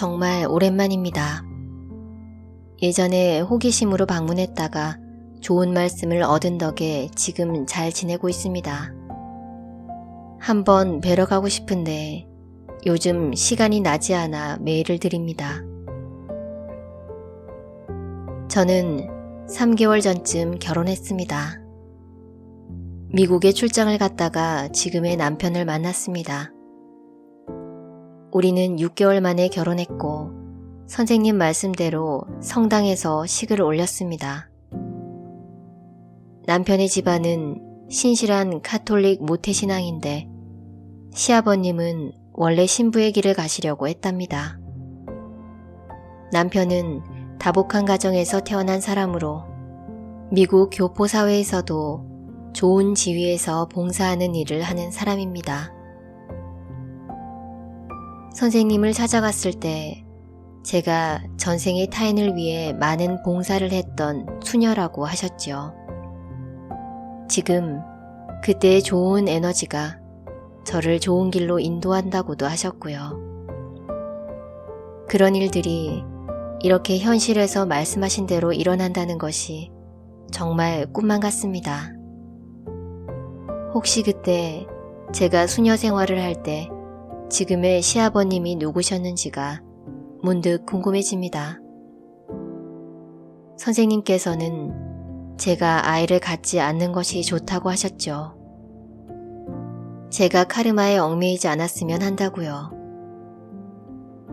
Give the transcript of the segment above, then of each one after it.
정말 오랜만입니다. 예전에 호기심으로 방문했다가 좋은 말씀을 얻은 덕에 지금 잘 지내고 있습니다. 한번 뵈러 가고 싶은데 요즘 시간이 나지 않아 메일을 드립니다. 저는 3개월 전쯤 결혼했습니다. 미국에 출장을 갔다가 지금의 남편을 만났습니다. 우리는 6개월 만에 결혼했고 선생님 말씀대로 성당에서 식을 올렸습니다. 남편의 집안은 신실한 카톨릭 모태신앙인데 시아버님은 원래 신부의 길을 가시려고 했답니다. 남편은 다복한 가정에서 태어난 사람으로 미국 교포사회에서도 좋은 지위에서 봉사하는 일을 하는 사람입니다. 선생님을 찾아갔을 때 제가 전생의 타인을 위해 많은 봉사를 했던 수녀라고 하셨죠. 지금 그때의 좋은 에너지가 저를 좋은 길로 인도한다고도 하셨고요. 그런 일들이 이렇게 현실에서 말씀하신 대로 일어난다는 것이 정말 꿈만 같습니다. 혹시 그때 제가 수녀 생활을 할 때 지금의 시아버님이 누구셨는지가 문득 궁금해집니다. 선생님께서는 제가 아이를 갖지 않는 것이 좋다고 하셨죠. 제가 카르마에 얽매이지 않았으면 한다고요.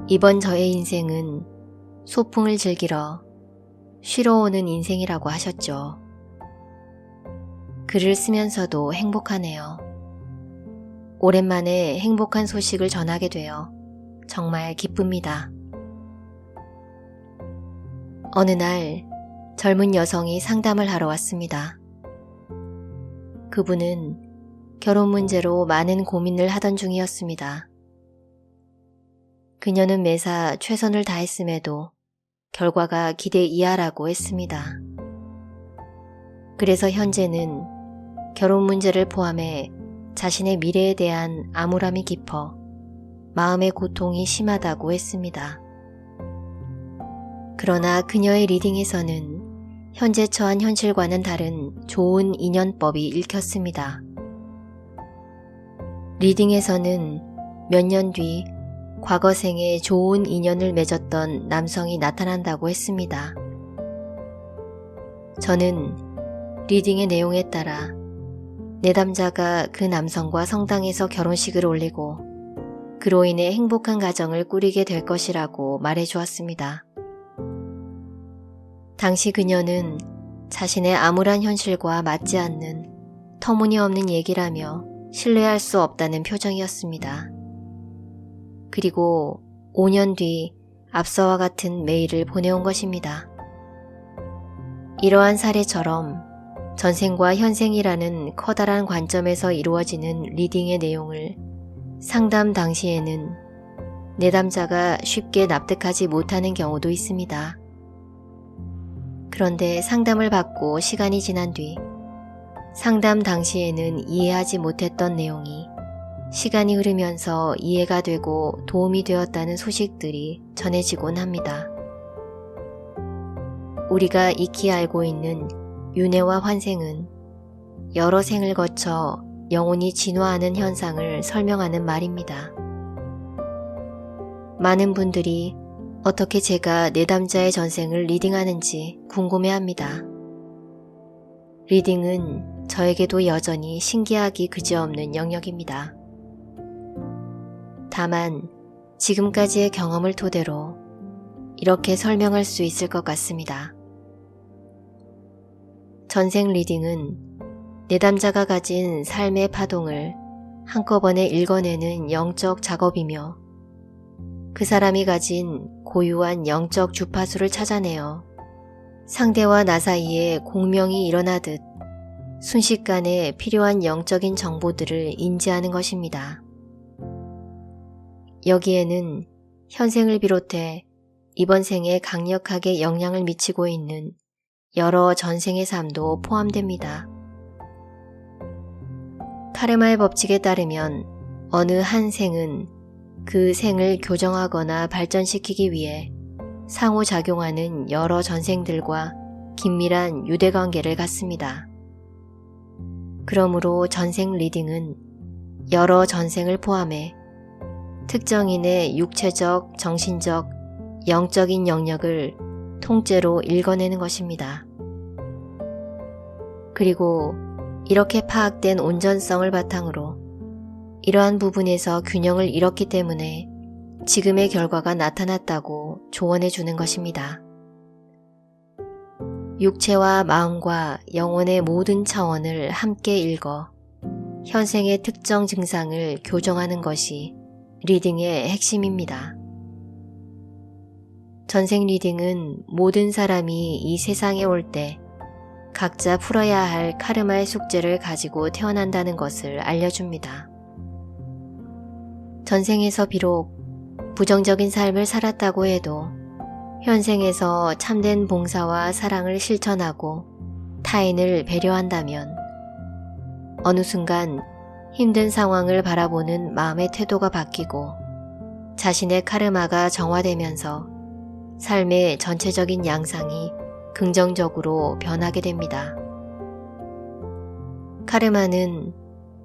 이번 저의 인생은 소풍을 즐기러 쉬러 오는 인생이라고 하셨죠. 글을 쓰면서도 행복하네요. 오랜만에 행복한 소식을 전하게 되어 정말 기쁩니다. 어느 날 젊은 여성이 상담을 하러 왔습니다. 그분은 결혼 문제로 많은 고민을 하던 중이었습니다. 그녀는 매사 최선을 다했음에도 결과가 기대 이하라고 했습니다. 그래서 현재는 결혼 문제를 포함해 자신의 미래에 대한 암울함이 깊어 마음의 고통이 심하다고 했습니다. 그러나 그녀의 리딩에서는 현재 처한 현실과는 다른 좋은 인연법이 읽혔습니다. 리딩에서는 몇 년 뒤 과거 생에 좋은 인연을 맺었던 남성이 나타난다고 했습니다. 저는 리딩의 내용에 따라 내담자가 그 남성과 성당에서 결혼식을 올리고 그로 인해 행복한 가정을 꾸리게 될 것이라고 말해주었습니다. 당시 그녀는 자신의 암울한 현실과 맞지 않는 터무니없는 얘기라며 신뢰할 수 없다는 표정이었습니다. 그리고 5년 뒤 앞서와 같은 메일을 보내온 것입니다. 이러한 사례처럼 전생과 현생이라는 커다란 관점에서 이루어지는 리딩의 내용을 상담 당시에는 내담자가 쉽게 납득하지 못하는 경우도 있습니다. 그런데 상담을 받고 시간이 지난 뒤 상담 당시에는 이해하지 못했던 내용이 시간이 흐르면서 이해가 되고 도움이 되었다는 소식들이 전해지곤 합니다. 우리가 익히 알고 있는 윤회와 환생은 여러 생을 거쳐 영혼이 진화하는 현상을 설명하는 말입니다. 많은 분들이 어떻게 제가 내담자의 전생을 리딩하는지 궁금해합니다. 리딩은 저에게도 여전히 신기하기 그지없는 영역입니다. 다만 지금까지의 경험을 토대로 이렇게 설명할 수 있을 것 같습니다. 전생 리딩은 내담자가 가진 삶의 파동을 한꺼번에 읽어내는 영적 작업이며 그 사람이 가진 고유한 영적 주파수를 찾아내어 상대와 나 사이에 공명이 일어나듯 순식간에 필요한 영적인 정보들을 인지하는 것입니다. 여기에는 현생을 비롯해 이번 생에 강력하게 영향을 미치고 있는 여러 전생의 삶도 포함됩니다. 카르마의 법칙에 따르면 어느 한 생은 그 생을 교정하거나 발전시키기 위해 상호작용하는 여러 전생들과 긴밀한 유대관계를 갖습니다. 그러므로 전생 리딩은 여러 전생을 포함해 특정인의 육체적, 정신적, 영적인 영역을 통째로 읽어내는 것입니다. 그리고 이렇게 파악된 온전성을 바탕으로 이러한 부분에서 균형을 잃었기 때문에 지금의 결과가 나타났다고 조언해 주는 것입니다. 육체와 마음과 영혼의 모든 차원을 함께 읽어 현생의 특정 증상을 교정하는 것이 리딩의 핵심입니다. 전생 리딩은 모든 사람이 이 세상에 올 때 각자 풀어야 할 카르마의 숙제를 가지고 태어난다는 것을 알려줍니다. 전생에서 비록 부정적인 삶을 살았다고 해도 현생에서 참된 봉사와 사랑을 실천하고 타인을 배려한다면 어느 순간 힘든 상황을 바라보는 마음의 태도가 바뀌고 자신의 카르마가 정화되면서 삶의 전체적인 양상이 긍정적으로 변하게 됩니다. 카르마는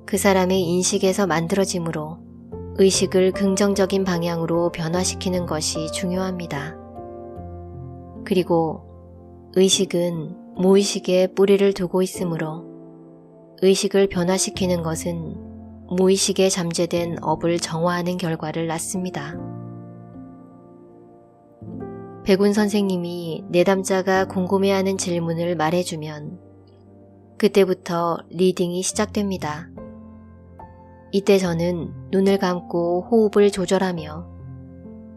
그 사람의 인식에서 만들어지므로 의식을 긍정적인 방향으로 변화시키는 것이 중요합니다. 그리고 의식은 무의식에 뿌리를 두고 있으므로 의식을 변화시키는 것은 무의식에 잠재된 업을 정화하는 결과를 낳습니다. 백운 선생님이 내담자가 궁금해하는 질문을 말해주면 그때부터 리딩이 시작됩니다. 이때 저는 눈을 감고 호흡을 조절하며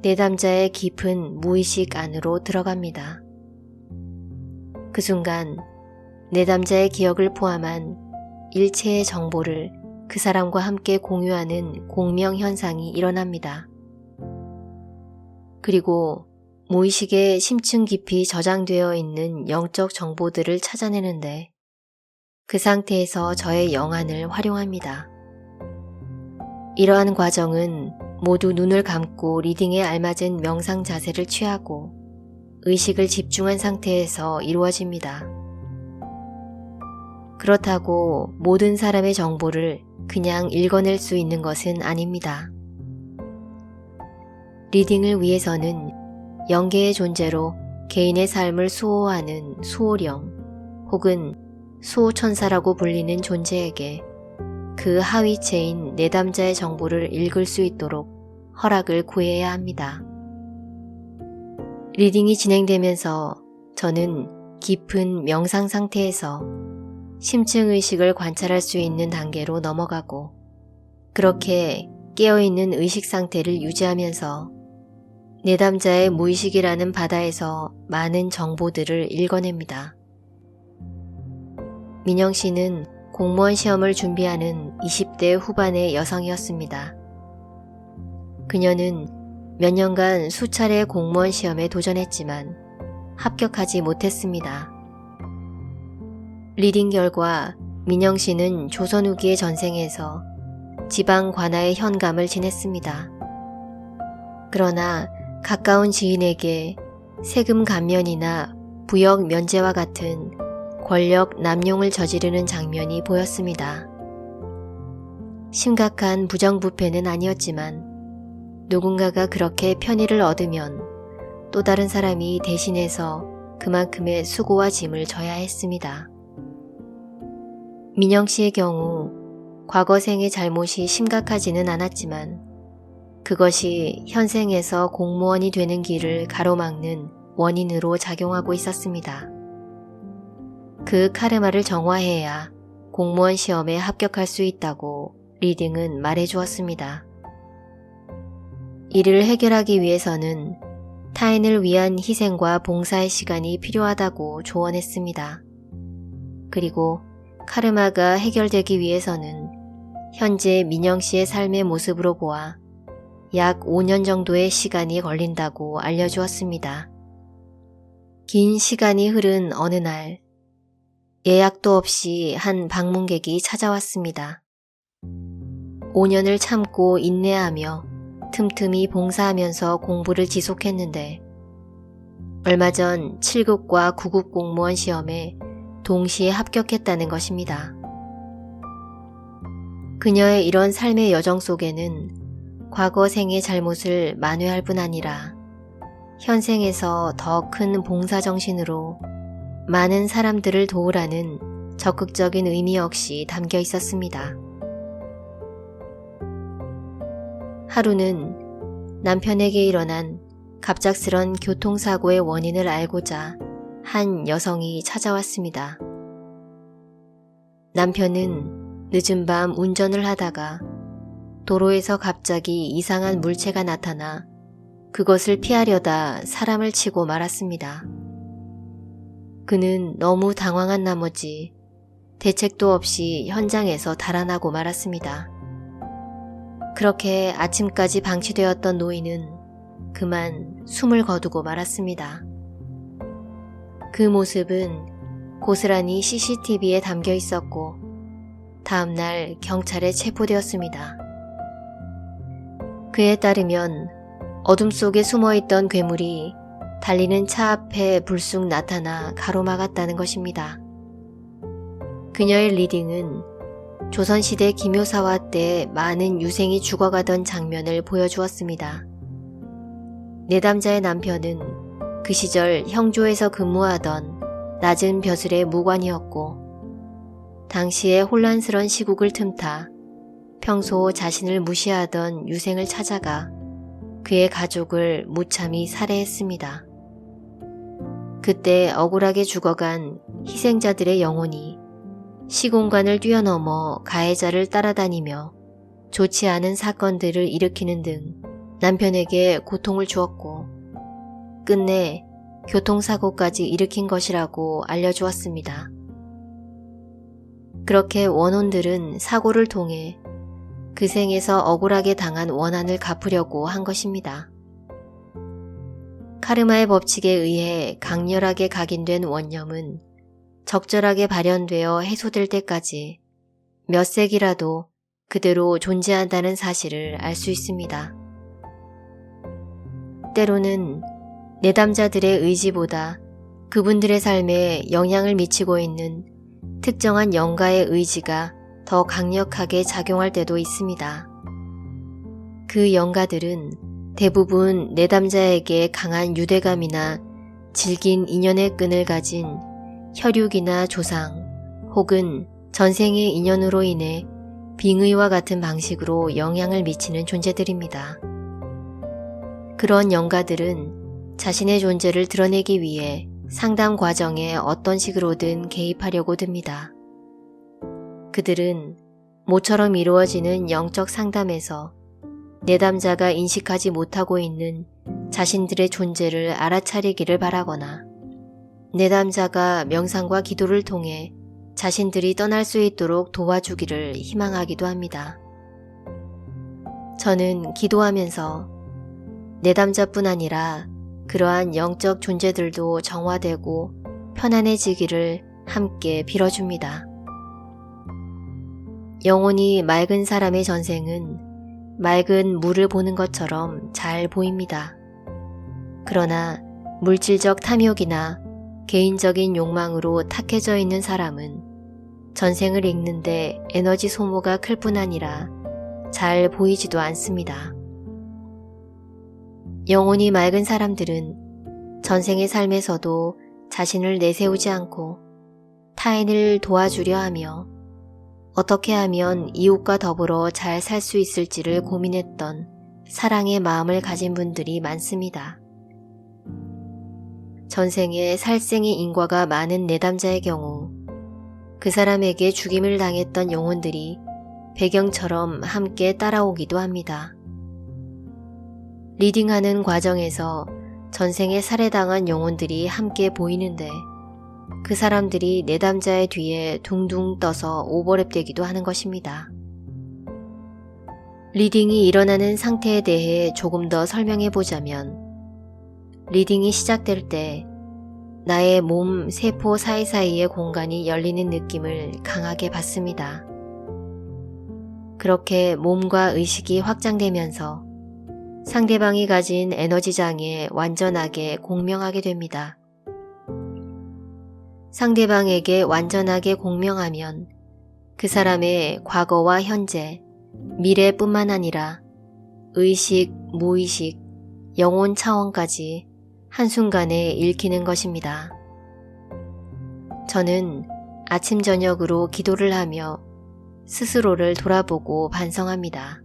내담자의 깊은 무의식 안으로 들어갑니다. 그 순간 내담자의 기억을 포함한 일체의 정보를 그 사람과 함께 공유하는 공명 현상이 일어납니다. 그리고 무의식에 심층 깊이 저장되어 있는 영적 정보들을 찾아내는데 그 상태에서 저의 영안을 활용합니다. 이러한 과정은 모두 눈을 감고 리딩에 알맞은 명상 자세를 취하고 의식을 집중한 상태에서 이루어집니다. 그렇다고 모든 사람의 정보를 그냥 읽어낼 수 있는 것은 아닙니다. 리딩을 위해서는 영계의 존재로 개인의 삶을 수호하는 수호령 혹은 수호천사라고 불리는 존재에게 그 하위체인 내담자의 정보를 읽을 수 있도록 허락을 구해야 합니다. 리딩이 진행되면서 저는 깊은 명상 상태에서 심층의식을 관찰할 수 있는 단계로 넘어가고 그렇게 깨어있는 의식 상태를 유지하면서 내담자의 무의식이라는 바다에서 많은 정보들을 읽어냅니다. 민영 씨는 공무원 시험을 준비하는 20대 후반의 여성이었습니다. 그녀는 몇 년간 수차례 공무원 시험에 도전했지만 합격하지 못했습니다. 리딩 결과 민영 씨는 조선 후기의 전생에서 지방 관아의 현감을 지냈습니다. 그러나 가까운 지인에게 세금 감면이나 부역 면제와 같은 권력 남용을 저지르는 장면이 보였습니다. 심각한 부정부패는 아니었지만 누군가가 그렇게 편의를 얻으면 또 다른 사람이 대신해서 그만큼의 수고와 짐을 져야 했습니다. 민영 씨의 경우 과거 생의 잘못이 심각하지는 않았지만 그것이 현생에서 공무원이 되는 길을 가로막는 원인으로 작용하고 있었습니다. 그 카르마를 정화해야 공무원 시험에 합격할 수 있다고 리딩은 말해주었습니다. 이를 해결하기 위해서는 타인을 위한 희생과 봉사의 시간이 필요하다고 조언했습니다. 그리고 카르마가 해결되기 위해서는 현재 민영 씨의 삶의 모습으로 보아 약 5년 정도의 시간이 걸린다고 알려주었습니다. 긴 시간이 흐른 어느 날 예약도 없이 한 방문객이 찾아왔습니다. 5년을 참고 인내하며 틈틈이 봉사하면서 공부를 지속했는데 얼마 전 7급과 9급 공무원 시험에 동시에 합격했다는 것입니다. 그녀의 이런 삶의 여정 속에는 과거 생의 잘못을 만회할 뿐 아니라 현생에서 더 큰 봉사정신으로 많은 사람들을 도우라는 적극적인 의미 역시 담겨 있었습니다. 하루는 남편에게 일어난 갑작스런 교통사고의 원인을 알고자 한 여성이 찾아왔습니다. 남편은 늦은 밤 운전을 하다가 도로에서 갑자기 이상한 물체가 나타나 그것을 피하려다 사람을 치고 말았습니다. 그는 너무 당황한 나머지 대책도 없이 현장에서 달아나고 말았습니다. 그렇게 아침까지 방치되었던 노인은 그만 숨을 거두고 말았습니다. 그 모습은 고스란히 CCTV에 담겨 있었고 다음날 경찰에 체포되었습니다. 그에 따르면 어둠 속에 숨어있던 괴물이 달리는 차 앞에 불쑥 나타나 가로막았다는 것입니다. 그녀의 리딩은 조선시대 기묘사화 때 많은 유생이 죽어가던 장면을 보여주었습니다. 내담자의 남편은 그 시절 형조에서 근무하던 낮은 벼슬의 무관이었고 당시의 혼란스런 시국을 틈타 평소 자신을 무시하던 유생을 찾아가 그의 가족을 무참히 살해했습니다. 그때 억울하게 죽어간 희생자들의 영혼이 시공간을 뛰어넘어 가해자를 따라다니며 좋지 않은 사건들을 일으키는 등 남편에게 고통을 주었고 끝내 교통사고까지 일으킨 것이라고 알려주었습니다. 그렇게 원혼들은 사고를 통해 그 생에서 억울하게 당한 원한을 갚으려고 한 것입니다. 카르마의 법칙에 의해 강렬하게 각인된 원념은 적절하게 발현되어 해소될 때까지 몇 세기라도 그대로 존재한다는 사실을 알 수 있습니다. 때로는 내담자들의 의지보다 그분들의 삶에 영향을 미치고 있는 특정한 영가의 의지가 더 강력하게 작용할 때도 있습니다. 그 영가들은 대부분 내담자에게 강한 유대감이나 질긴 인연의 끈을 가진 혈육이나 조상 혹은 전생의 인연으로 인해 빙의와 같은 방식으로 영향을 미치는 존재들입니다. 그런 영가들은 자신의 존재를 드러내기 위해 상담 과정에 어떤 식으로든 개입하려고 듭니다. 그들은 모처럼 이루어지는 영적 상담에서 내담자가 인식하지 못하고 있는 자신들의 존재를 알아차리기를 바라거나 내담자가 명상과 기도를 통해 자신들이 떠날 수 있도록 도와주기를 희망하기도 합니다. 저는 기도하면서 내담자뿐 아니라 그러한 영적 존재들도 정화되고 편안해지기를 함께 빌어줍니다. 영혼이 맑은 사람의 전생은 맑은 물을 보는 것처럼 잘 보입니다. 그러나 물질적 탐욕이나 개인적인 욕망으로 탁해져 있는 사람은 전생을 읽는데 에너지 소모가 클 뿐 아니라 잘 보이지도 않습니다. 영혼이 맑은 사람들은 전생의 삶에서도 자신을 내세우지 않고 타인을 도와주려 하며 어떻게 하면 이웃과 더불어 잘 살 수 있을지를 고민했던 사랑의 마음을 가진 분들이 많습니다. 전생에 살생의 인과가 많은 내담자의 경우 그 사람에게 죽임을 당했던 영혼들이 배경처럼 함께 따라오기도 합니다. 리딩하는 과정에서 전생에 살해당한 영혼들이 함께 보이는데 그 사람들이 내담자의 뒤에 둥둥 떠서 오버랩되기도 하는 것입니다. 리딩이 일어나는 상태에 대해 조금 더 설명해보자면 리딩이 시작될 때 나의 몸 세포 사이사이의 공간이 열리는 느낌을 강하게 받습니다. 그렇게 몸과 의식이 확장되면서 상대방이 가진 에너지장에 완전하게 공명하게 됩니다. 상대방에게 완전하게 공명하면 그 사람의 과거와 현재, 미래뿐만 아니라 의식, 무의식, 영혼 차원까지 한순간에 읽히는 것입니다. 저는 아침 저녁으로 기도를 하며 스스로를 돌아보고 반성합니다.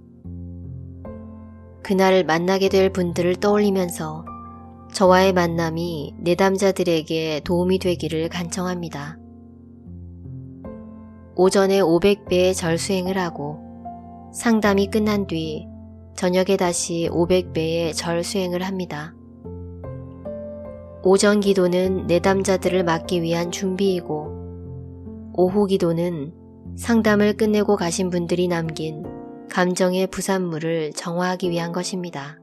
그날 만나게 될 분들을 떠올리면서 저와의 만남이 내담자들에게 도움이 되기를 간청합니다. 오전에 500배의 절수행을 하고 상담이 끝난 뒤 저녁에 다시 500배의 절수행을 합니다. 오전 기도는 내담자들을 맡기 위한 준비이고 오후 기도는 상담을 끝내고 가신 분들이 남긴 감정의 부산물을 정화하기 위한 것입니다.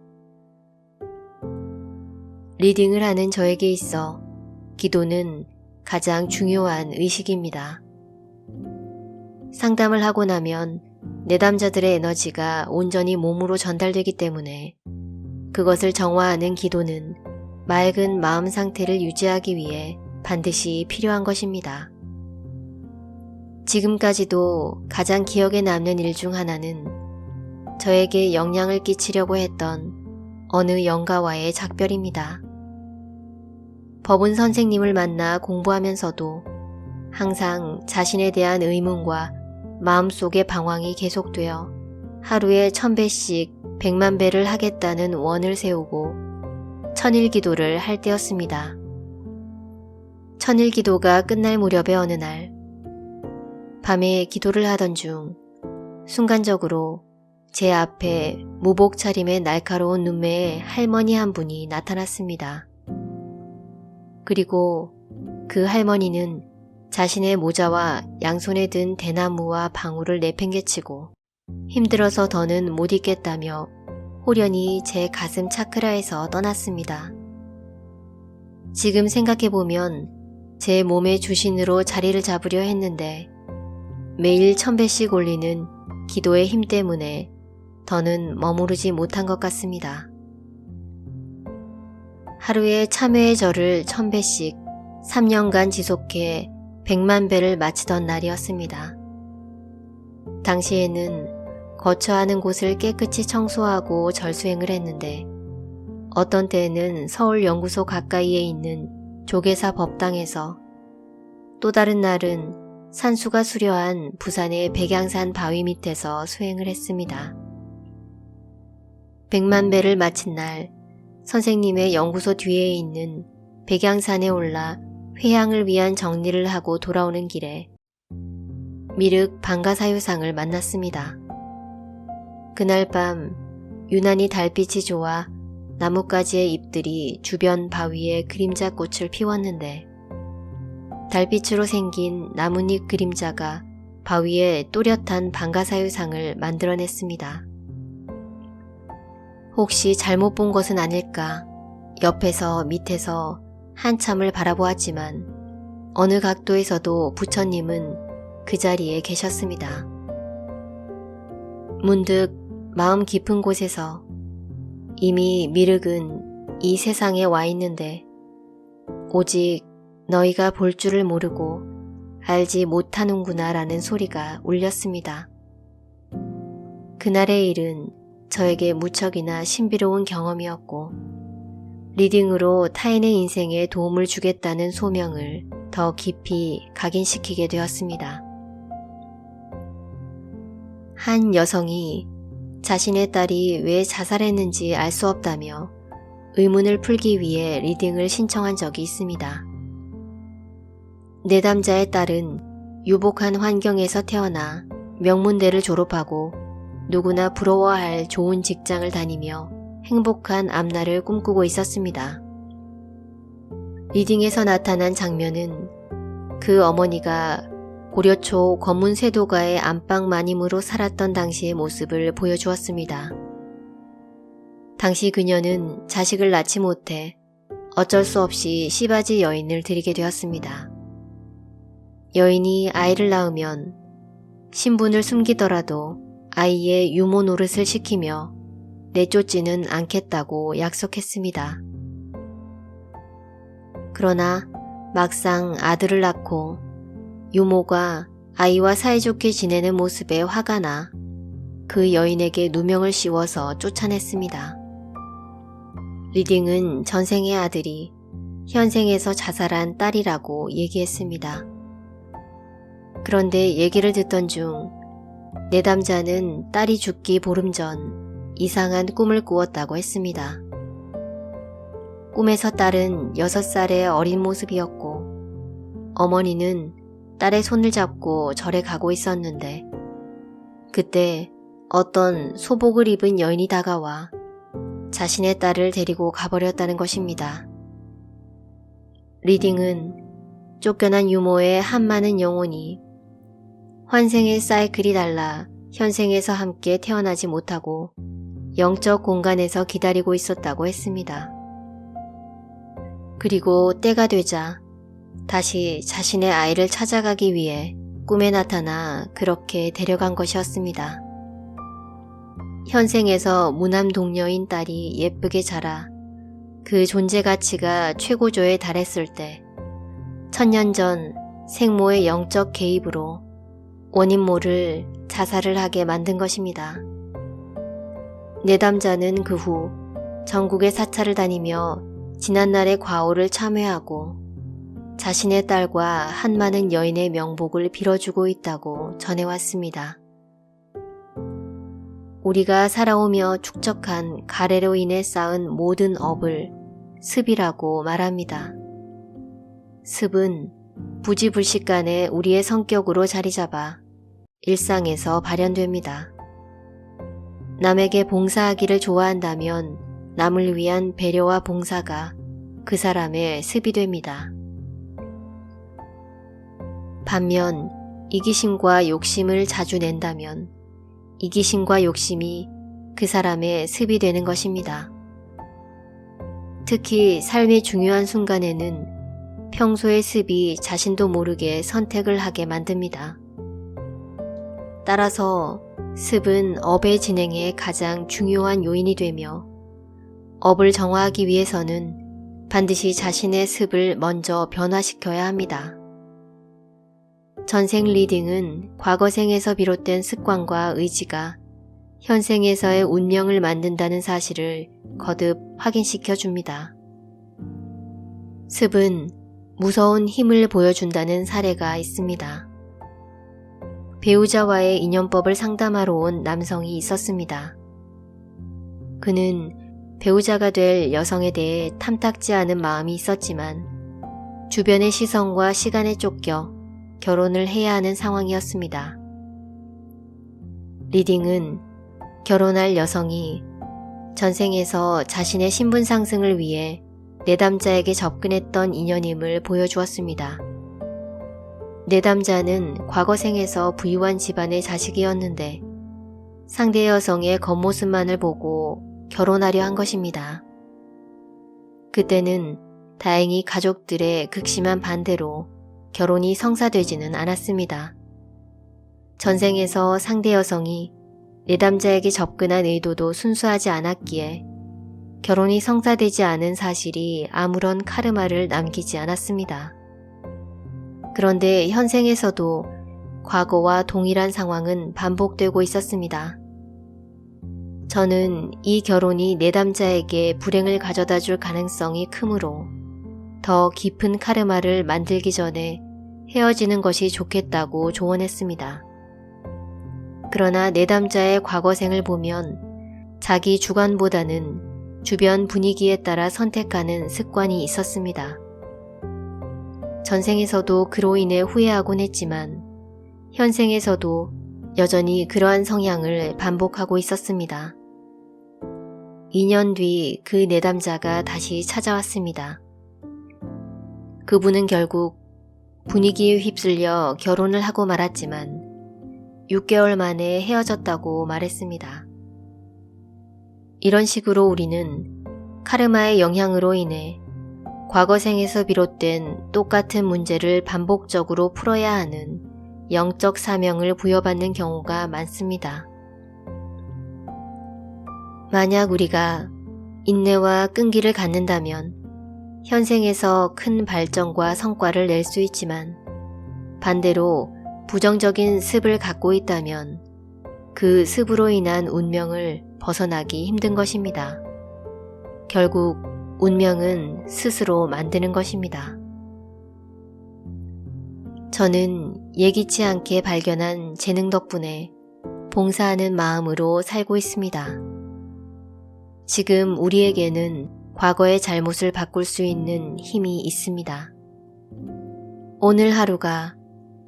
리딩을 하는 저에게 있어 기도는 가장 중요한 의식입니다. 상담을 하고 나면 내담자들의 에너지가 온전히 몸으로 전달되기 때문에 그것을 정화하는 기도는 맑은 마음 상태를 유지하기 위해 반드시 필요한 것입니다. 지금까지도 가장 기억에 남는 일 중 하나는 저에게 영향을 끼치려고 했던 어느 영가와의 작별입니다. 법은 선생님을 만나 공부하면서도 항상 자신에 대한 의문과 마음속의 방황이 계속되어 하루에 1000배씩 100만 배를 하겠다는 원을 세우고 천일기도를 할 때였습니다. 천일기도가 끝날 무렵의 어느 날 밤에 기도를 하던 중 순간적으로 제 앞에 무복 차림의 날카로운 눈매의 할머니 한 분이 나타났습니다. 그리고 그 할머니는 자신의 모자와 양손에 든 대나무와 방울을 내팽개치고 힘들어서 더는 못 있겠다며 호련히 제 가슴 차크라에서 떠났습니다. 지금 생각해보면 제 몸의 주신으로 자리를 잡으려 했는데 매일 1000배씩 올리는 기도의 힘 때문에 더는 머무르지 못한 것 같습니다. 하루에 참회의 절을 1000배씩 3년간 지속해 100만 배를 마치던 날이었습니다. 당시에는 거처하는 곳을 깨끗이 청소하고 절수행을 했는데 어떤 때에는 서울연구소 가까이에 있는 조계사 법당에서 또 다른 날은 산수가 수려한 부산의 백양산 바위 밑에서 수행을 했습니다. 100만 배를 마친 날 선생님의 연구소 뒤에 있는 백양산에 올라 회향을 위한 정리를 하고 돌아오는 길에 미륵 방가사유상을 만났습니다. 그날 밤 유난히 달빛이 좋아 나뭇가지의 잎들이 주변 바위에 그림자꽃을 피웠는데 달빛으로 생긴 나뭇잎 그림자가 바위에 또렷한 방가사유상을 만들어냈습니다. 혹시 잘못 본 것은 아닐까 옆에서 밑에서 한참을 바라보았지만 어느 각도에서도 부처님은 그 자리에 계셨습니다. 문득 마음 깊은 곳에서 이미 미륵은 이 세상에 와 있는데 오직 너희가 볼 줄을 모르고 알지 못하는구나 라는 소리가 울렸습니다. 그날의 일은 저에게 무척이나 신비로운 경험이었고 리딩으로 타인의 인생에 도움을 주겠다는 소명을 더 깊이 각인시키게 되었습니다. 한 여성이 자신의 딸이 왜 자살했는지 알 수 없다며 의문을 풀기 위해 리딩을 신청한 적이 있습니다. 내담자의 딸은 유복한 환경에서 태어나 명문대를 졸업하고 누구나 부러워할 좋은 직장을 다니며 행복한 앞날을 꿈꾸고 있었습니다. 리딩에서 나타난 장면은 그 어머니가 고려 초 검문 쇄도가의 안방 마님으로 살았던 당시의 모습을 보여주었습니다. 당시 그녀는 자식을 낳지 못해 어쩔 수 없이 시바지 여인을 들이게 되었습니다. 여인이 아이를 낳으면 신분을 숨기더라도 아이의 유모 노릇을 시키며 내쫓지는 않겠다고 약속했습니다. 그러나 막상 아들을 낳고 유모가 아이와 사이좋게 지내는 모습에 화가 나 그 여인에게 누명을 씌워서 쫓아냈습니다. 리딩은 전생의 아들이 현생에서 자살한 딸이라고 얘기했습니다. 그런데 얘기를 듣던 중 내담자는 딸이 죽기 보름 전 이상한 꿈을 꾸었다고 했습니다. 꿈에서 딸은 6살의 어린 모습이었고 어머니는 딸의 손을 잡고 절에 가고 있었는데 그때 어떤 소복을 입은 여인이 다가와 자신의 딸을 데리고 가버렸다는 것입니다. 리딩은 쫓겨난 유모의 한많은 영혼이 환생의 사이클이 달라 현생에서 함께 태어나지 못하고 영적 공간에서 기다리고 있었다고 했습니다. 그리고 때가 되자 다시 자신의 아이를 찾아가기 위해 꿈에 나타나 그렇게 데려간 것이었습니다. 현생에서 무남동녀인 딸이 예쁘게 자라 그 존재 가치가 최고조에 달했을 때 천년 전 생모의 영적 개입으로 원인 모를 자살을 하게 만든 것입니다. 내담자는 그 후 전국의 사찰을 다니며 지난날의 과오를 참회하고 자신의 딸과 한많은 여인의 명복을 빌어주고 있다고 전해왔습니다. 우리가 살아오며 축적한 가래로 인해 쌓은 모든 업을 습이라고 말합니다. 습은 부지불식간에 우리의 성격으로 자리잡아 일상에서 발현됩니다. 남에게 봉사하기를 좋아한다면 남을 위한 배려와 봉사가 그 사람의 습이 됩니다. 반면 이기심과 욕심을 자주 낸다면 이기심과 욕심이 그 사람의 습이 되는 것입니다. 특히 삶의 중요한 순간에는 평소의 습이 자신도 모르게 선택을 하게 만듭니다. 따라서 습은 업의 진행에 가장 중요한 요인이 되며 업을 정화하기 위해서는 반드시 자신의 습을 먼저 변화시켜야 합니다. 전생 리딩은 과거생에서 비롯된 습관과 의지가 현생에서의 운명을 만든다는 사실을 거듭 확인시켜 줍니다. 습은 무서운 힘을 보여준다는 사례가 있습니다. 배우자와의 인연법을 상담하러 온 남성이 있었습니다. 그는 배우자가 될 여성에 대해 탐탁지 않은 마음이 있었지만 주변의 시선과 시간에 쫓겨 결혼을 해야 하는 상황이었습니다. 리딩은 결혼할 여성이 전생에서 자신의 신분 상승을 위해 내담자에게 접근했던 인연임을 보여주었습니다. 내담자는 과거생에서 부유한 집안의 자식이었는데 상대 여성의 겉모습만을 보고 결혼하려 한 것입니다. 그때는 다행히 가족들의 극심한 반대로 결혼이 성사되지는 않았습니다. 전생에서 상대 여성이 내담자에게 접근한 의도도 순수하지 않았기에 결혼이 성사되지 않은 사실이 아무런 카르마를 남기지 않았습니다. 그런데 현생에서도 과거와 동일한 상황은 반복되고 있었습니다. 저는 이 결혼이 내담자에게 불행을 가져다 줄 가능성이 크므로 더 깊은 카르마를 만들기 전에 헤어지는 것이 좋겠다고 조언했습니다. 그러나 내담자의 과거생을 보면 자기 주관보다는 주변 분위기에 따라 선택하는 습관이 있었습니다. 전생에서도 그로 인해 후회하곤 했지만 현생에서도 여전히 그러한 성향을 반복하고 있었습니다. 2년 뒤 그 내담자가 다시 찾아왔습니다. 그분은 결국 분위기에 휩쓸려 결혼을 하고 말았지만 6개월 만에 헤어졌다고 말했습니다. 이런 식으로 우리는 카르마의 영향으로 인해 과거생에서 비롯된 똑같은 문제를 반복적으로 풀어야 하는 영적 사명을 부여받는 경우가 많습니다. 만약 우리가 인내와 끈기를 갖는다면 현생에서 큰 발전과 성과를 낼 수 있지만 반대로 부정적인 습을 갖고 있다면 그 습으로 인한 운명을 벗어나기 힘든 것입니다. 결국 운명은 스스로 만드는 것입니다. 저는 예기치 않게 발견한 재능 덕분에 봉사하는 마음으로 살고 있습니다. 지금 우리에게는 과거의 잘못을 바꿀 수 있는 힘이 있습니다. 오늘 하루가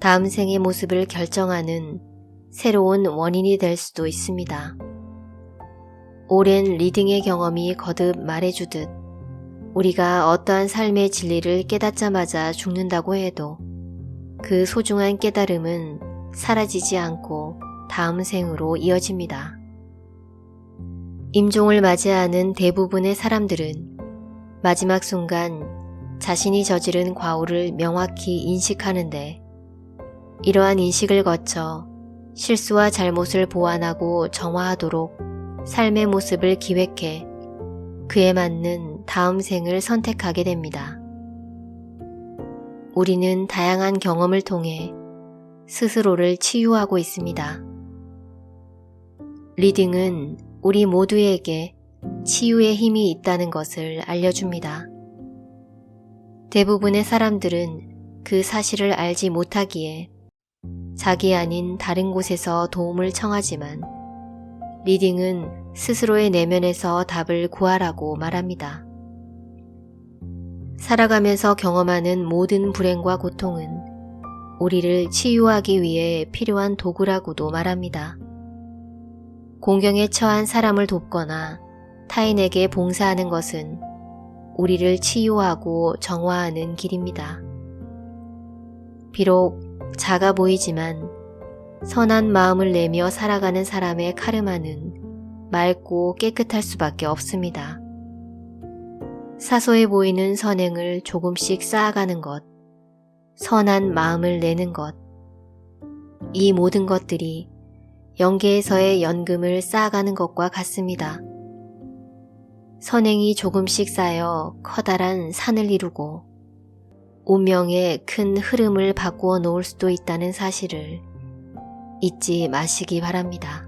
다음 생의 모습을 결정하는 새로운 원인이 될 수도 있습니다. 오랜 리딩의 경험이 거듭 말해주듯 우리가 어떠한 삶의 진리를 깨닫자마자 죽는다고 해도 그 소중한 깨달음은 사라지지 않고 다음 생으로 이어집니다. 임종을 맞이하는 대부분의 사람들은 마지막 순간 자신이 저지른 과오를 명확히 인식하는데 이러한 인식을 거쳐 실수와 잘못을 보완하고 정화하도록 삶의 모습을 기획해 그에 맞는 다음 생을 선택하게 됩니다. 우리는 다양한 경험을 통해 스스로를 치유하고 있습니다. 리딩은 우리 모두에게 치유의 힘이 있다는 것을 알려줍니다. 대부분의 사람들은 그 사실을 알지 못하기에 자기 아닌 다른 곳에서 도움을 청하지만 리딩은 스스로의 내면에서 답을 구하라고 말합니다. 살아가면서 경험하는 모든 불행과 고통은 우리를 치유하기 위해 필요한 도구라고도 말합니다. 공경에 처한 사람을 돕거나 타인에게 봉사하는 것은 우리를 치유하고 정화하는 길입니다. 비록 작아 보이지만 선한 마음을 내며 살아가는 사람의 카르마는 맑고 깨끗할 수밖에 없습니다. 사소해 보이는 선행을 조금씩 쌓아가는 것, 선한 마음을 내는 것, 이 모든 것들이 영계에서의 연금을 쌓아가는 것과 같습니다. 선행이 조금씩 쌓여 커다란 산을 이루고 운명의 큰 흐름을 바꾸어 놓을 수도 있다는 사실을 잊지 마시기 바랍니다.